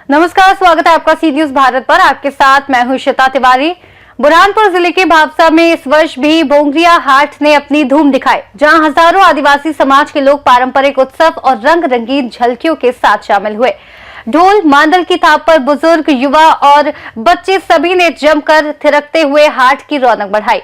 नमस्कार, स्वागत है आपका सी न्यूज भारत पर। आपके साथ मैं हूं श्वेता तिवारी। बुरहानपुर जिले के भावसा में इस वर्ष भी भोंगरिया हाट ने अपनी धूम दिखाई, जहां हजारों आदिवासी समाज के लोग पारंपरिक उत्सव और रंग रंगीन झलकियों के साथ शामिल हुए। ढोल मांदल की थाप पर बुजुर्ग, युवा और बच्चे सभी ने जमकर थिरकते हुए हाट की रौनक बढ़ाई।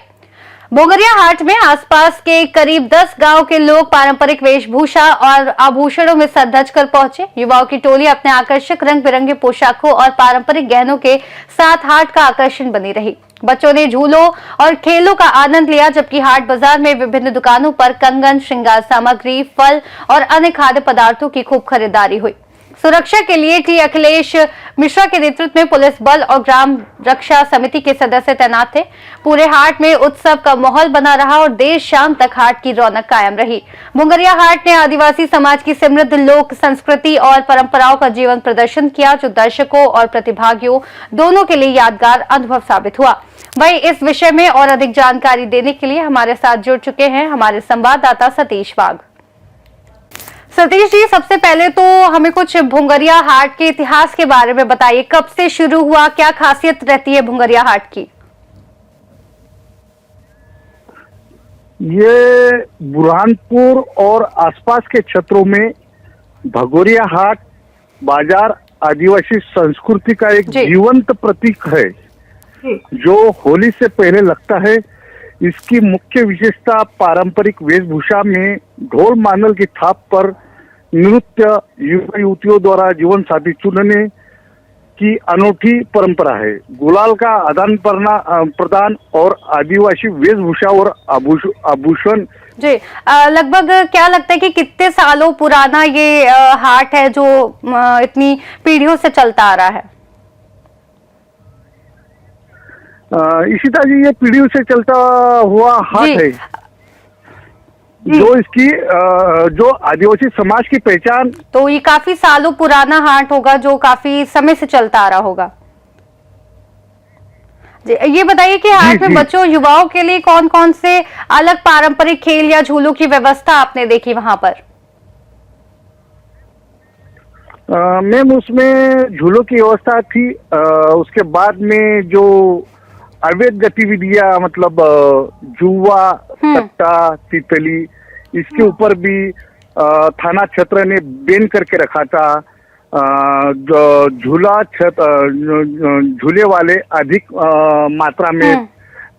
भोंगरिया हाट में आसपास के करीब 10 गांव के लोग पारंपरिक वेशभूषा और आभूषणों में सज कर पहुंचे। युवाओं की टोली अपने आकर्षक रंग बिरंगे पोशाकों और पारंपरिक गहनों के साथ हाट का आकर्षण बनी रही। बच्चों ने झूलों और खेलों का आनंद लिया, जबकि हाट बाजार में विभिन्न दुकानों पर कंगन, श्रृंगार सामग्री, फल और अन्य खाद्य पदार्थों की खूब खरीदारी हुई। सुरक्षा के लिए टी अखिलेश मिश्रा के नेतृत्व में पुलिस बल और ग्राम रक्षा समिति के सदस्य तैनात थे। पूरे हाट में उत्सव का माहौल बना रहा और देर शाम तक हाट की रौनक कायम रही। भोंगरिया हाट ने आदिवासी समाज की समृद्ध लोक संस्कृति और परंपराओं का जीवन प्रदर्शन किया, जो दर्शकों और प्रतिभागियों दोनों के लिए यादगार अनुभव साबित हुआ। वहीं इस विषय में और अधिक जानकारी देने के लिए हमारे साथ जुड़ चुके हैं हमारे संवाददाता सतीश वाघ। सतीश जी, सबसे पहले तो हमें कुछ भोंगरिया हाट के इतिहास के बारे में बताइए। कब से शुरू हुआ, क्या खासियत रहती है भोंगरिया हाट की? ये बुरहानपुर और आसपास के क्षेत्रों में भगोरिया हाट बाजार आदिवासी संस्कृति का एक जीवंत प्रतीक है, जो होली से पहले लगता है। इसकी मुख्य विशेषता पारंपरिक वेशभूषा में ढोल मांदल की थाप पर नृत्य, युवा युवतियों द्वारा जीवन साथी चुनने की अनूठी परंपरा है। गुलाल का आदान प्रदान और आदिवासी वेशभूषा और आभूषण जी, लगभग क्या लगता है कि कितने सालों पुराना ये हाट है जो इतनी पीढ़ियों से चलता आ रहा है? इशिता जी, ये पीढ़ियों से चलता हुआ हाट है, जो इसकी जो आदिवासी समाज की पहचान। तो ये काफी सालों पुराना हाट होगा, जो काफी समय से चलता आ रहा होगा। जी, ये बताइए कि हाट में बच्चों, युवाओं के लिए कौन कौन से अलग पारंपरिक खेल या झूलों की व्यवस्था आपने देखी वहां पर? मैम, उसमें झूलों की व्यवस्था थी। उसके बाद में जो अवैध गतिविधियां, मतलब जुआ, सट्टा, तितली, इसके ऊपर भी थाना क्षेत्र ने बैन करके रखा था। झूले वाले अधिक मात्रा में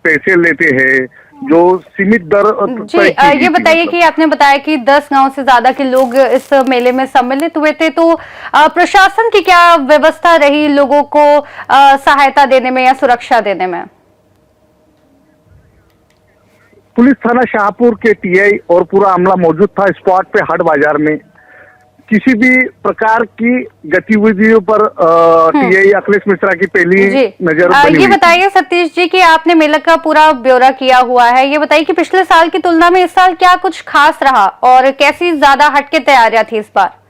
पैसे लेते हैं, जो सीमित दर। जी, ये बताइए कि आपने बताया कि 10 गांव से ज्यादा के लोग इस मेले में सम्मिलित हुए थे, तो प्रशासन की क्या व्यवस्था रही लोगों को सहायता देने में या सुरक्षा देने में? पुलिस थाना शाहपुर के टीआई और पूरा अमला मौजूद था स्पॉट पे। हाट बाजार में किसी भी प्रकार की गतिविधियों पर टीआई अखिलेश मिश्रा की पहली नजर बनी। ये बताइए सतीश जी कि आपने मेले का पूरा ब्यौरा किया हुआ है, ये बताइए कि पिछले साल की तुलना में इस साल क्या कुछ खास रहा और कैसी ज्यादा हटके तैयारियां थी इस बार?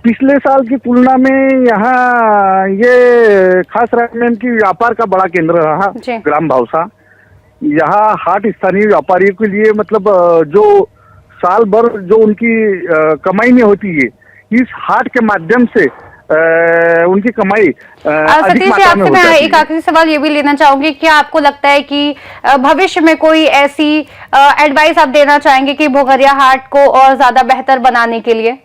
पिछले साल की तुलना में यहाँ ये खास राजमेन की व्यापार का बड़ा केंद्र रहा ग्राम भावसा। यहाँ हाट स्थानीय व्यापारियों के लिए, मतलब जो साल भर जो उनकी कमाई नहीं होती है, इस हाट के माध्यम से उनकी कमाई अधिक मात्रा में हो जाती है। एक आखिरी सवाल ये भी लेना चाहूंगी, क्या आपको लगता है कि भविष्य में कोई ऐसी एडवाइस आप देना चाहेंगे कि भोंगरिया हाट को और ज्यादा बेहतर बनाने के लिए?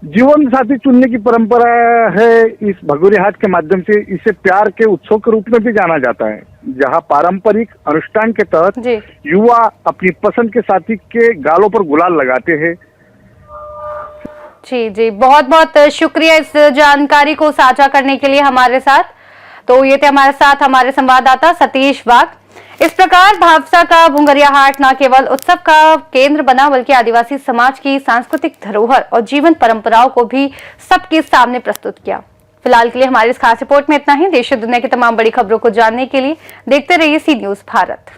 जीवन साथी चुनने की परंपरा है इस भगोरिया हाट के माध्यम से। इसे प्यार के उत्सव के रूप में भी जाना जाता है, जहां पारंपरिक अनुष्ठान के तहत युवा अपनी पसंद के साथी के गालों पर गुलाल लगाते हैं। जी जी, बहुत बहुत शुक्रिया इस जानकारी को साझा करने के लिए हमारे साथ। तो ये थे हमारे साथ हमारे संवाददाता सतीश वाघ। इस प्रकार भावसा का भोंगरिया हाट न केवल उत्सव का केंद्र बना, बल्कि आदिवासी समाज की सांस्कृतिक धरोहर और जीवन परंपराओं को भी सबके सामने प्रस्तुत किया। फिलहाल के लिए हमारी इस खास रिपोर्ट में इतना ही। देश और दुनिया की तमाम बड़ी खबरों को जानने के लिए देखते रहिए सी न्यूज भारत।